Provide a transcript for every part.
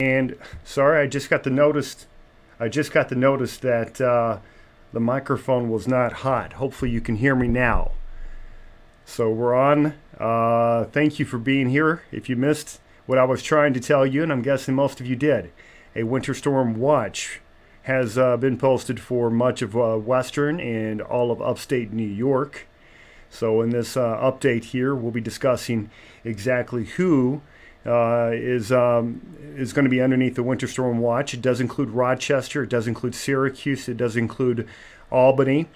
And sorry, I just got the notice that the microphone was not hot. Hopefully you can hear me now. So we're on. Thank you for being here. If you missed what I was trying to tell you, and I'm guessing most of you did, a winter storm watch has been posted for much of western and all of upstate New York. So in this update here, we'll be discussing exactly who is going to be underneath the winter storm watch. It does include Rochester, it does include Syracuse, it does include Albany,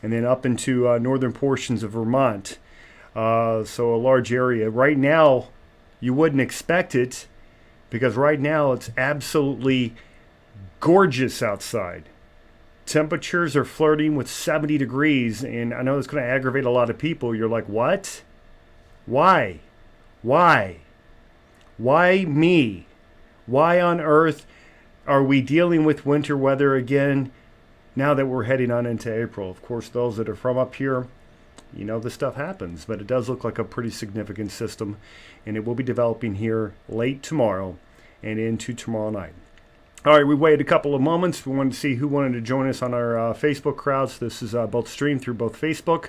and then up into northern portions of Vermont. So a large area. Right now, you wouldn't expect it, because right now it's absolutely gorgeous outside. Temperatures are flirting with 70 degrees, and I know it's going to aggravate a lot of people. You're like, what? Why? Why me? Why on earth are we dealing with winter weather again now that we're heading on into April? Of course, those that are from up here, you know this stuff happens, but it does look like a pretty significant system, and it will be developing here late tomorrow and into tomorrow night. All right, we waited a couple of moments. We wanted to see who wanted to join us on our Facebook crowds. This is both streamed through both Facebook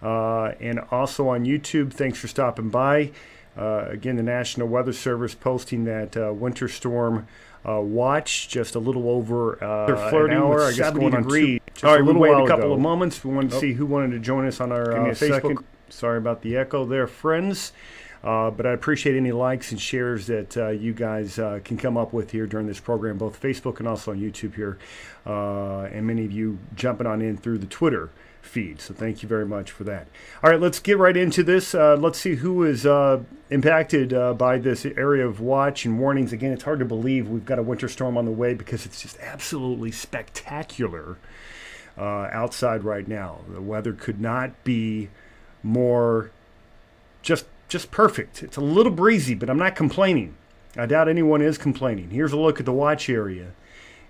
and also on YouTube. Thanks for stopping by. Again, the National Weather Service posting that winter storm watch just a little over an hour, I guess, going degrees. All right, we waited a couple of moments. We wanted to see who wanted to join us on our Facebook. Sorry about the echo there, friends. But I appreciate any likes and shares that you guys can come up with here during this program, both Facebook and also on YouTube here. And many of you jumping on in through the Twitter feed. So thank you very much for that. All right, let's get right into this. Let's see who is impacted by this area of watch and warnings. Again, it's hard to believe we've got a winter storm on the way because it's just absolutely spectacular outside right now. The weather could not be more just perfect. It's a little breezy, but I'm not complaining. I doubt anyone is complaining. Here's a look at the watch area.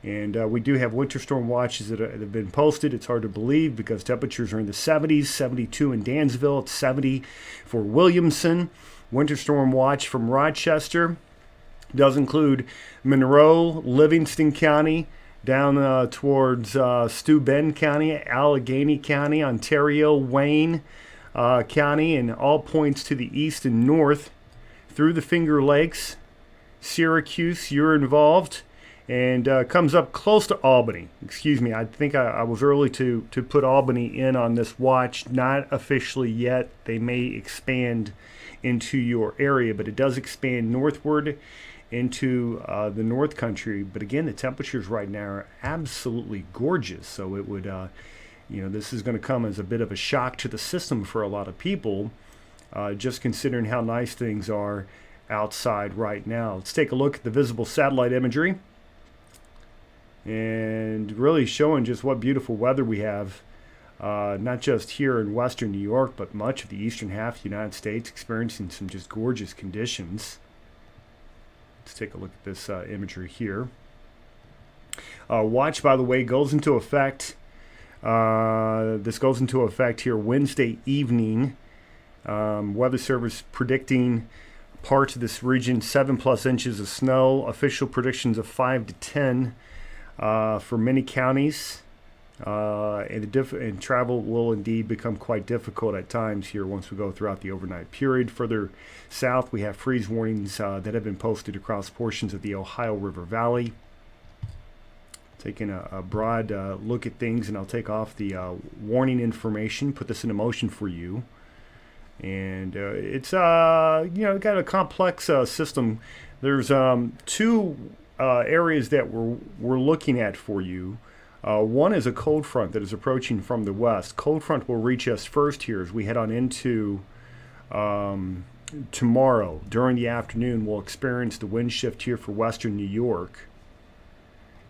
And we do have winter storm watches that have been posted. It's hard to believe because temperatures are in the 70s, 72 in Dansville, it's 70 for Williamson. Winter storm watch from Rochester. Does include Monroe, Livingston County, down towards Steuben County, Allegheny County, Ontario, Wayne County, and all points to the east and north through the Finger Lakes. Syracuse, you're involved, and comes up close to Albany. Excuse me, I think I was early to put Albany in on this watch. Not officially yet. They may expand into your area, but it does expand northward into the North Country. But again, the temperatures right now are absolutely gorgeous. So it would, this is going to come as a bit of a shock to the system for a lot of people, just considering how nice things are outside right now. Let's take a look at the visible satellite imagery and really showing just what beautiful weather we have, not just here in western New York, but much of the eastern half of the United States experiencing some just gorgeous conditions. Let's take a look at this imagery here. Watch, by the way, goes into effect. This goes into effect here Wednesday evening. Weather Service predicting parts of this region 7+ inches of snow. Official predictions of 5 to 10 for many counties. And travel will indeed become quite difficult at times here once we go throughout the overnight period. Further south, we have freeze warnings that have been posted across portions of the Ohio River Valley. Taking a broad look at things, and I'll take off the warning information, put this into motion for you. And it's got a complex system. There's two areas that we're looking at for you. One is a cold front that is approaching from the west. Cold front will reach us first here as we head on into tomorrow. During the afternoon, we'll experience the wind shift here for western New York.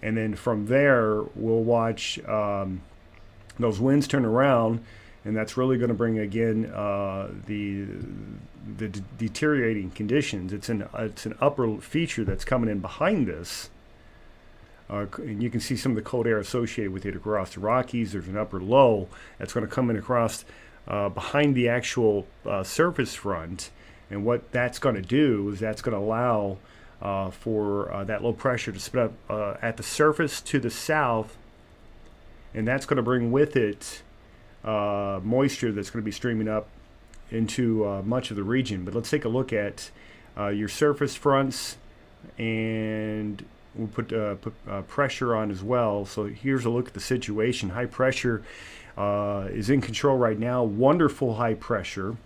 And then from there, we'll watch those winds turn around, and that's really going to bring, again, the deteriorating conditions. It's an upper feature that's coming in behind this. And you can see some of the cold air associated with it across the Rockies. There's an upper low that's going to come in across behind the actual surface front. And what that's going to do is that's going to allow for that low pressure to spread up at the surface to the south. And that's going to bring with it moisture that's going to be streaming up into much of the region. But let's take a look at your surface fronts, and we'll put pressure on as well. So here's a look at the situation. High pressure is in control right now. Wonderful high pressure.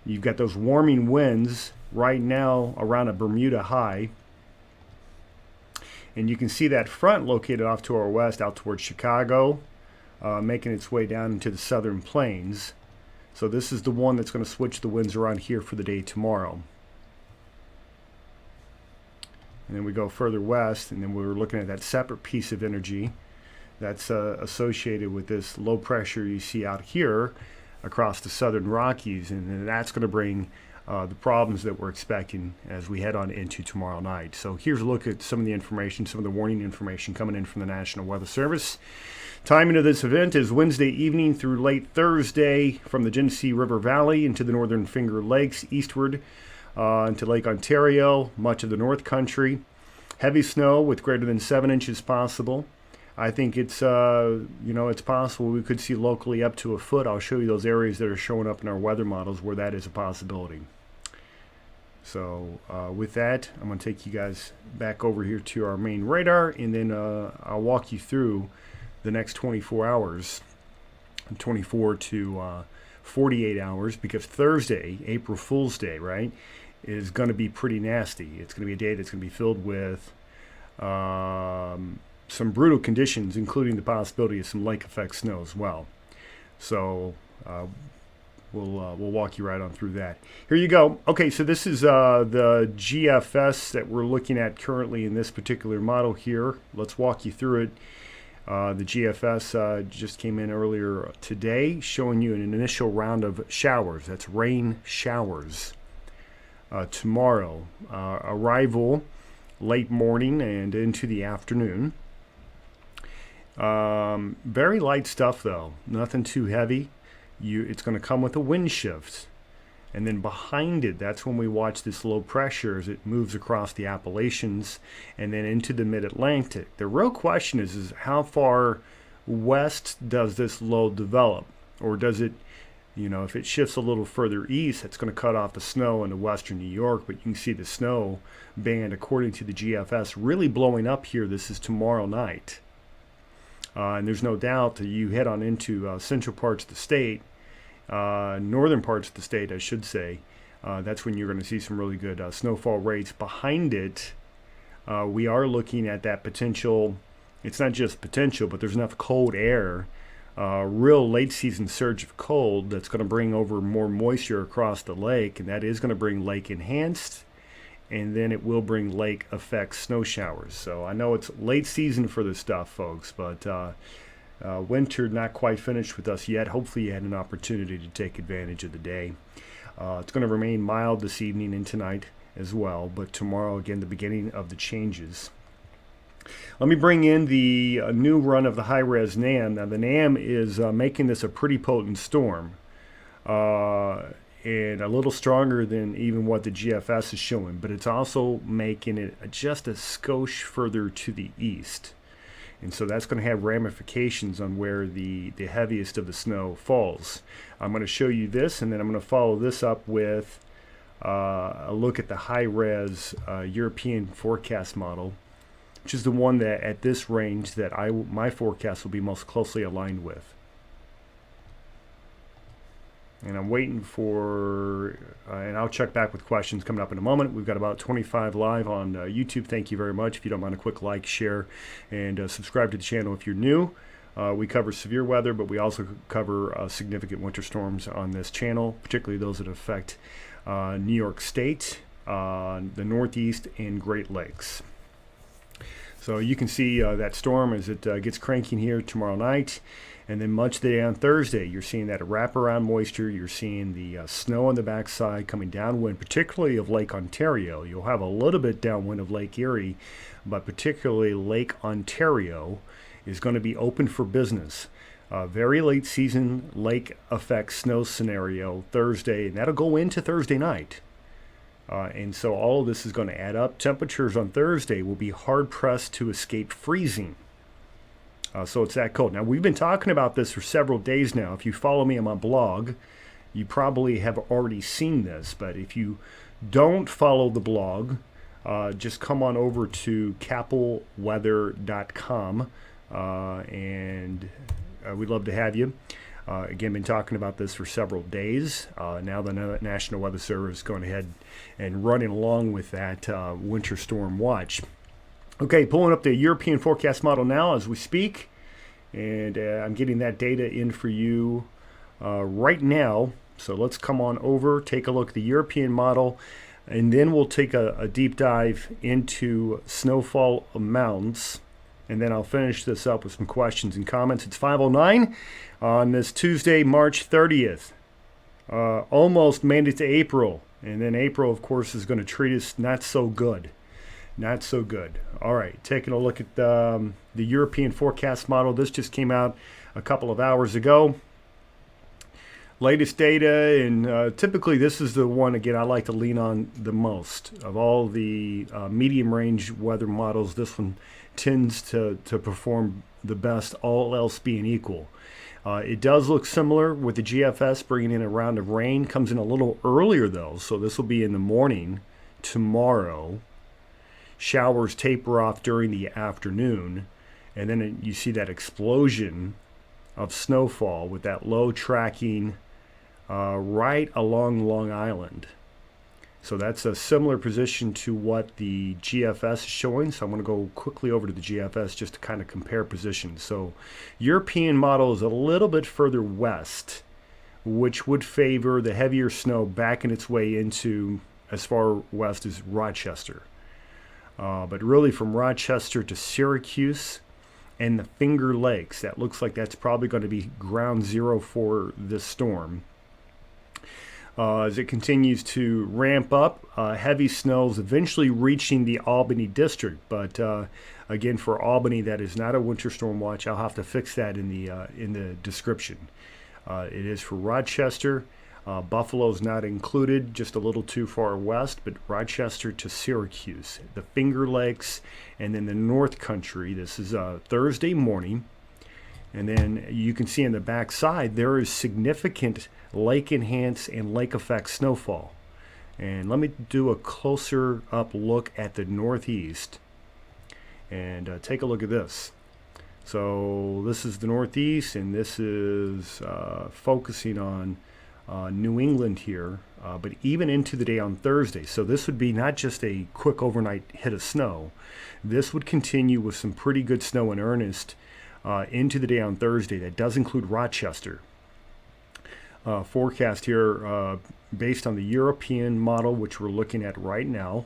You've got those warming winds right now around a Bermuda high. And you can see that front located off to our west out towards Chicago, making its way down into the southern plains. So this is the one that's going to switch the winds around here for the day tomorrow. And then we go further west, and then we're looking at that separate piece of energy that's associated with this low pressure you see out here across the southern Rockies, and then that's going to bring the problems that we're expecting as we head on into tomorrow night. So here's a look at some of the information, some of the warning information coming in from the National Weather Service. Timing of this event is Wednesday evening through late Thursday from the Genesee River Valley into the northern Finger Lakes eastward into Lake Ontario, much of the North Country. Heavy snow with greater than 7 inches possible. I think it's it's possible we could see locally up to a foot. I'll show you those areas that are showing up in our weather models where that is a possibility. So with that, I'm going to take you guys back over here to our main radar, and then I'll walk you through the next 24 hours, 24 to 48 hours, because Thursday, April Fool's Day, right, is going to be pretty nasty. It's going to be a day that's going to be filled with some brutal conditions, including the possibility of some lake effect snow as well. So we'll walk you right on through that. Here you go. Okay, so this is the GFS that we're looking at currently in this particular model here. Let's walk you through it. The GFS just came in earlier today, showing you an initial round of showers. That's rain showers. Tomorrow, arrival late morning and into the afternoon. Very light stuff though, nothing too heavy. It's going to come with a wind shift. And then behind it, that's when we watch this low pressure as it moves across the Appalachians and then into the mid-Atlantic. The real question is how far west does this low develop? Or does it, if it shifts a little further east, it's going to cut off the snow into western New York. But you can see the snow band, according to the GFS, really blowing up here. This is tomorrow night. And there's no doubt that you head on into central parts of the state, northern parts of the state, I should say. That's when you're going to see some really good snowfall rates. Behind it, we are looking at that potential. It's not just potential, but there's enough cold air, real late season surge of cold that's going to bring over more moisture across the lake, and that is going to bring lake enhanced, and then it will bring lake effect snow showers. So I know it's late season for this stuff, folks, but winter not quite finished with us yet. Hopefully you had an opportunity to take advantage of the day. It's going to remain mild this evening and tonight as well, but tomorrow, again, the beginning of the changes. Let me bring in the new run of the high-res NAM. Now, the NAM is making this a pretty potent storm, and a little stronger than even what the GFS is showing, but it's also making it just a skosh further to the east. And so that's going to have ramifications on where the heaviest of the snow falls. I'm going to show you this, and then I'm going to follow this up with a look at the high-res European forecast model, which is the one that at this range that my forecast will be most closely aligned with. And I'm waiting for, and I'll check back with questions coming up in a moment. We've got about 25 live on YouTube. Thank you very much. If you don't mind a quick like, share, and subscribe to the channel if you're new. We cover severe weather, but we also cover significant winter storms on this channel, particularly those that affect New York State, the Northeast, and Great Lakes. So you can see that storm as it gets cranking here tomorrow night. And then much of the day on Thursday, you're seeing that wraparound moisture. You're seeing the snow on the backside coming downwind, particularly of Lake Ontario. You'll have a little bit downwind of Lake Erie, but particularly Lake Ontario is going to be open for business. Very late season lake effect snow scenario Thursday, and that'll go into Thursday night. And so all of this is going to add up. Temperatures on Thursday will be hard-pressed to escape freezing. So it's that cold. Now, we've been talking about this for several days now. If you follow me on my blog, you probably have already seen this. But if you don't follow the blog, just come on over to capelweather.com, and we'd love to have you. Again, been talking about this for several days. Now the National Weather Service is going ahead and running along with that winter storm watch. Okay, pulling up the European forecast model now as we speak, and I'm getting that data in for you right now. So let's come on over, take a look at the European model, and then we'll take a deep dive into snowfall amounts, and then I'll finish this up with some questions and comments. It's 5:09 on this Tuesday, March 30th. Almost made it to April, and then April, of course, is going to treat us not so good. Not so good. All right, taking a look at the European forecast model. This just came out a couple of hours ago. Latest data, and typically this is the one, again, I like to lean on the most. Of all the medium range weather models, this one tends to perform the best, all else being equal. It does look similar with the GFS bringing in a round of rain. Comes in a little earlier, though, so this will be in the morning tomorrow. Showers taper off during the afternoon, and then you see that explosion of snowfall with that low tracking right along Long Island. So that's a similar position to what the GFS is showing. So I'm going to go quickly over to the GFS just to kind of compare positions. So European model is a little bit further west, which would favor the heavier snow backing its way into as far west as Rochester. But really from Rochester to Syracuse and the Finger Lakes, that looks like that's probably going to be ground zero for this storm. As it continues to ramp up, heavy snows eventually reaching the Albany district. But again, for Albany, that is not a winter storm watch. I'll have to fix that in the description. It is for Rochester. Buffalo's not included, just a little too far west, but Rochester to Syracuse, the Finger Lakes, and then the North Country. This is Thursday morning. And then you can see on the back side, there is significant lake enhanced and lake effect snowfall. And let me do a closer up look at the Northeast. And take a look at this. So this is the Northeast, and this is focusing on New England here, but even into the day on Thursday. So this would be not just a quick overnight hit of snow. This would continue with some pretty good snow in earnest into the day on Thursday. That does include Rochester. Forecast here based on the European model, which we're looking at right now.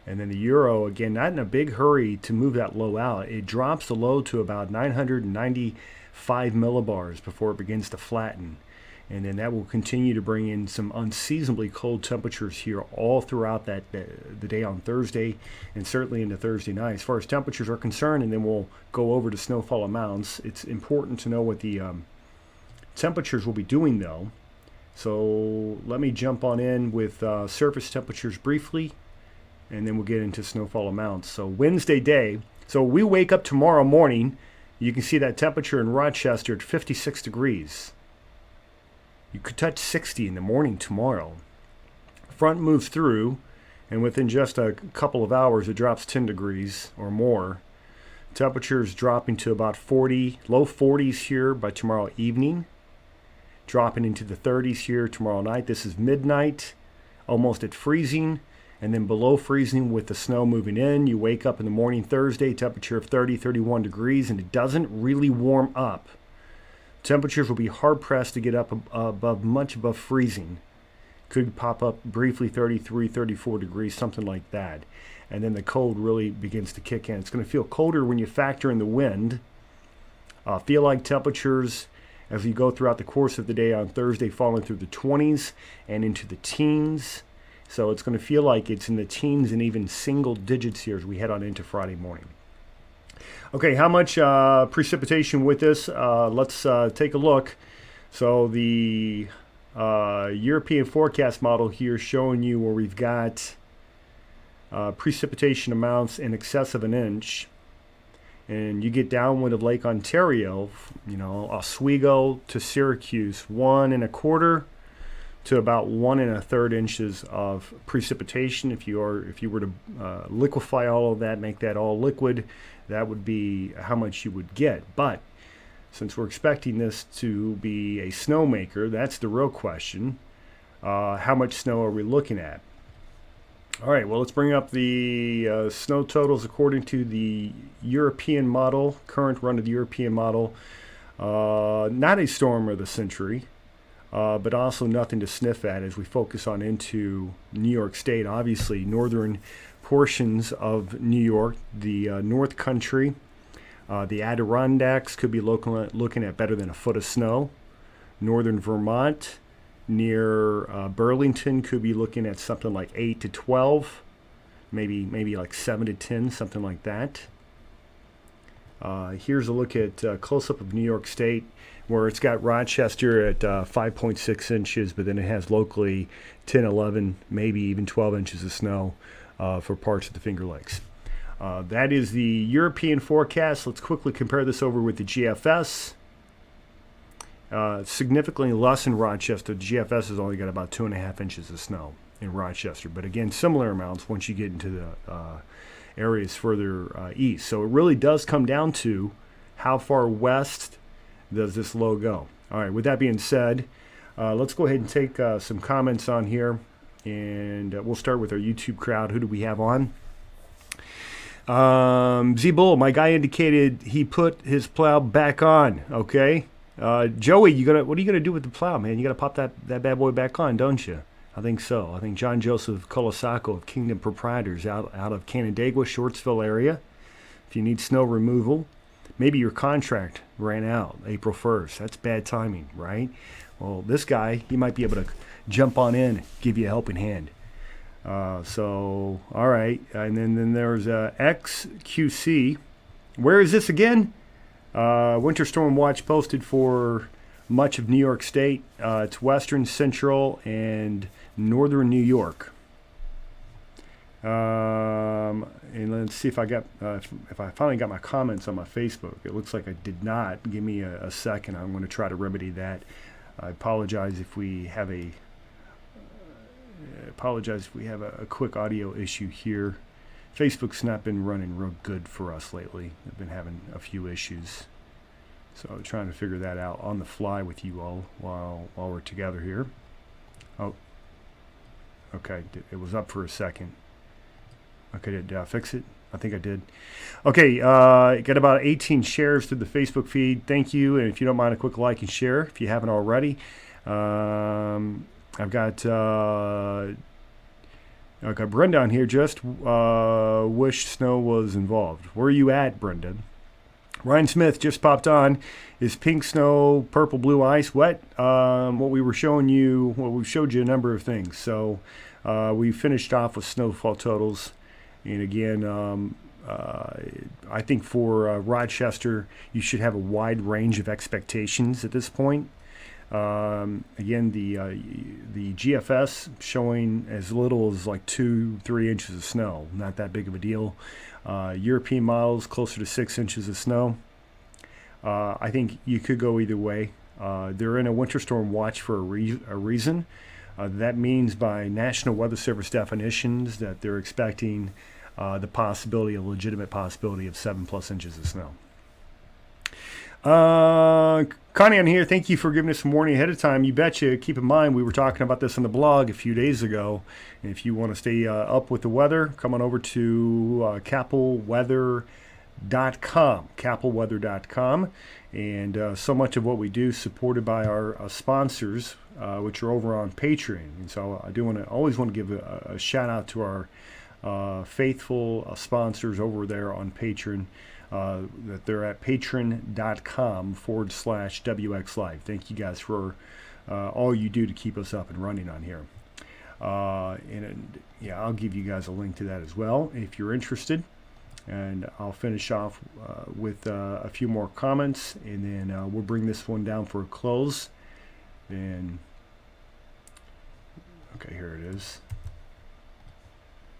And then the euro, again, not in a big hurry to move that low out. It drops the low to about 995 millibars before it begins to flatten. And then that will continue to bring in some unseasonably cold temperatures here all throughout the day on Thursday, and certainly into Thursday night as far as temperatures are concerned. And then we'll go over to snowfall amounts. It's important to know what the temperatures will be doing, though. So let me jump on in with surface temperatures briefly, and then we'll get into snowfall amounts. So Wednesday day, so we wake up tomorrow morning, you can see that temperature in Rochester at 56 degrees. You could touch 60 in the morning tomorrow. Front moves through, and within just a couple of hours, it drops 10 degrees or more. Temperatures dropping to about 40, low 40s here by tomorrow evening. Dropping into the 30s here tomorrow night. This is midnight, almost at freezing. And then below freezing with the snow moving in. You wake up in the morning Thursday, temperature of 30, 31 degrees, and it doesn't really warm up. Temperatures will be hard-pressed to get up much above freezing. Could pop up briefly 33, 34 degrees, something like that. And then the cold really begins to kick in. It's going to feel colder when you factor in the wind. Feel like temperatures as you go throughout the course of the day on Thursday falling through the 20s and into the teens. So it's going to feel like it's in the teens and even single digits here as we head on into Friday morning. Okay, how much precipitation with this? Let's take a look. So the European forecast model here showing you where we've got precipitation amounts in excess of an inch. And you get downwind of Lake Ontario, Oswego to Syracuse, 1 1/4 to about 1 1/3 inches of precipitation. If you were to liquefy all of that, make that all liquid, that would be how much you would get. But since we're expecting this to be a snowmaker, that's the real question. How much snow are we looking at? All right, well, let's bring up the snow totals according to the European model, current run of the European model. Not a storm of the century. But also nothing to sniff at as we focus on into New York State. Obviously, northern portions of New York, the North Country, the Adirondacks could be looking at better than a foot of snow. Northern Vermont, near Burlington, could be looking at something like 8 to 12, maybe like 7 to 10, something like that. Here's a look at close-up of New York State, where it's got Rochester at 5.6 inches, but then it has locally 10, 11, maybe even 12 inches of snow for parts of the Finger Lakes. That is the European forecast. Let's quickly compare this over with the GFS. Significantly less in Rochester. The GFS has only got about 2.5 inches of snow in Rochester, but again, similar amounts once you get into the areas further east. So it really does come down to how far west does this low go. All right, with that being said, let's go ahead and take some comments on here, and we'll start with our YouTube crowd. Who do we have on? Z-Bull, my guy indicated he put his plow back on. Okay. Joey, what are you gonna do with the plow, man? You gotta pop that bad boy back on, don't you? I think so. I think John Joseph Colasaco of Kingdom Proprietors out of Canandaigua, Shortsville area. If you need snow removal, maybe your contract ran out April 1st. That's bad timing, right? Well, this guy, he might be able to jump on in, give you a helping hand. So, all right. And then there's XQC. Where is this again? Winter Storm Watch posted for much of New York State. It's western, central, and northern New York. And let's see if I got if I finally got my comments on my Facebook. It looks like I did not. Give me a second. I'm going to try to remedy that. I apologize if we have a quick audio issue here. Facebook's not been running real good for us lately. I've been having a few issues, so I'm trying to figure that out on the fly with you all while we're together here. Oh, okay, it was up for a second. Okay, did I fix it? I think I did. Okay, got about 18 shares through the Facebook feed. Thank you, and if you don't mind, a quick like and share if you haven't already. I've got Brenda on here. Just wish snow was involved. Where are you at, Brenda? Ryan Smith just popped on. Is pink snow, purple, blue ice wet? We showed you a number of things. So we finished off with snowfall totals. And again, I think for Rochester, you should have a wide range of expectations at this point. Again, the GFS showing as little as like 2-3 inches of snow. Not that big of a deal. European models closer to 6 inches of snow. I think you could go either way. They're in a winter storm watch for a reason. That means by National Weather Service definitions that they're expecting the legitimate possibility of 7+ inches of snow. Connie on here, thank you for giving us some warning ahead of time. You betcha. Keep in mind, we were talking about this on the blog a few days ago. And if you want to stay up with the weather, come on over to CapelWeather.com. And so much of what we do is supported by our sponsors, which are over on Patreon. And so I always want to give a shout out to our faithful sponsors over there on Patreon. That they're at patreon.com/WxLIVE. Thank you guys for all you do to keep us up and running on here. I'll give you guys a link to that as well if you're interested. And I'll finish off with a few more comments, and then we'll bring this one down for a close. And okay, here it is.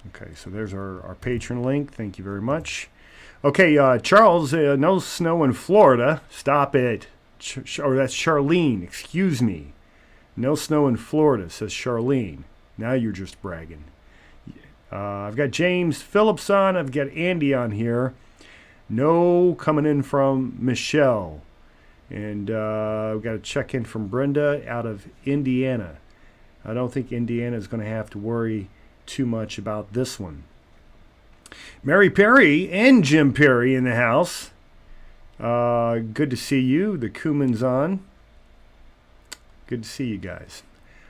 Okay, so there's our Patreon link. Thank you very much. Okay, Charles, no snow in Florida. Stop it. That's Charlene. Excuse me. No snow in Florida, says Charlene. Now you're just bragging. I've got James Phillips on. I've got Andy on here. No coming in from Michelle. And we've got a check-in from Brenda out of Indiana. I don't think Indiana is going to have to worry too much about this one. Mary Perry and Jim Perry in the house. Good to see you. The Cuman's on. Good to see you guys.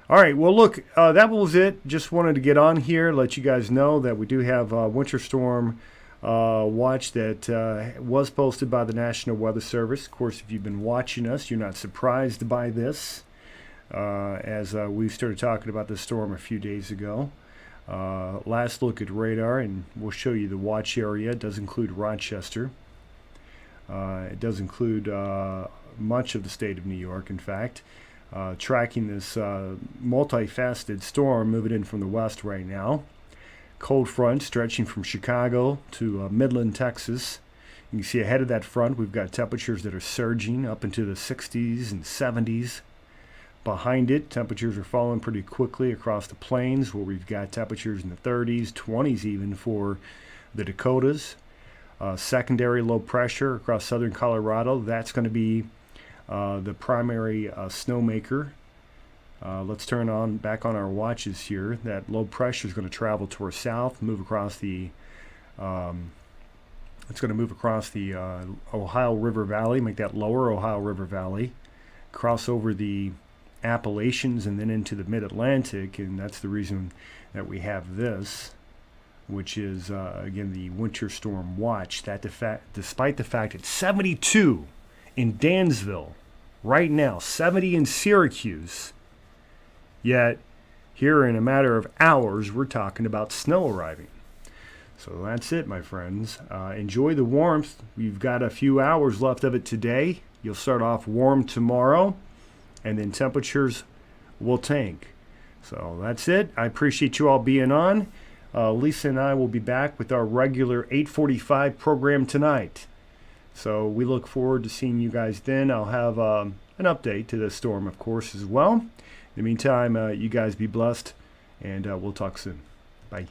All right, well, look, that was it. Just wanted to get on here, let you guys know that we do have a winter storm watch that was posted by the National Weather Service. Of course, if you've been watching us, you're not surprised by this, as we started talking about this storm a few days ago. Last look at radar, and we'll show you the watch area. It does include Rochester. It does include much of the state of New York, in fact. Tracking this multifaceted storm moving in from the west right now. Cold front stretching from Chicago to Midland, Texas. You can see ahead of that front we've got temperatures that are surging up into the 60s and 70s. Behind it, temperatures are falling pretty quickly across the plains, where we've got temperatures in the 30s, 20s even for the Dakotas. Secondary low pressure across southern Colorado. That's going to be the primary snowmaker. Let's turn back on our watches here. That low pressure is going to travel to our south, move across the Ohio River Valley, make that lower Ohio River Valley, cross over the Appalachians and then into the Mid-Atlantic, and that's the reason that we have this, which is again the winter storm watch. That despite the fact it's 72 in Dansville right now, 70 in Syracuse, yet here in a matter of hours we're talking about snow arriving. So that's it, my friends. Enjoy the warmth. We've got a few hours left of it today. You'll start off warm tomorrow. and then temperatures will tank. So that's it. I appreciate you all being on. Lisa and I will be back with our regular 8:45 program tonight. So we look forward to seeing you guys then. I'll have an update to the storm, of course, as well. In the meantime, you guys be blessed, and we'll talk soon. Bye.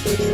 Thank you.